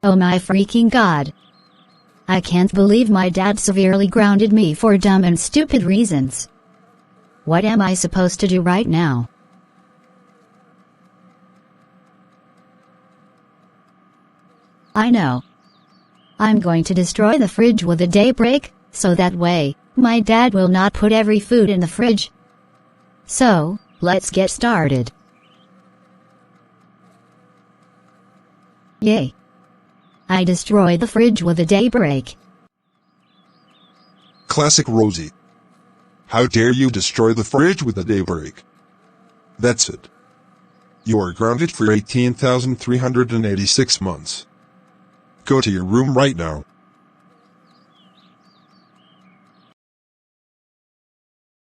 Oh my freaking god. I can't believe my dad severely grounded me for dumb and stupid reasons. What am I supposed to do right now? I know. I'm going to destroy the fridge with a Daybreak, so that way, my dad will not put every food in the fridge. So, let's get started. Yay. I destroyed the fridge with a Daybreak. Classic Rosie. How dare you destroy the fridge with a Daybreak? That's it. You are grounded for 18,386 months. Go to your room right now.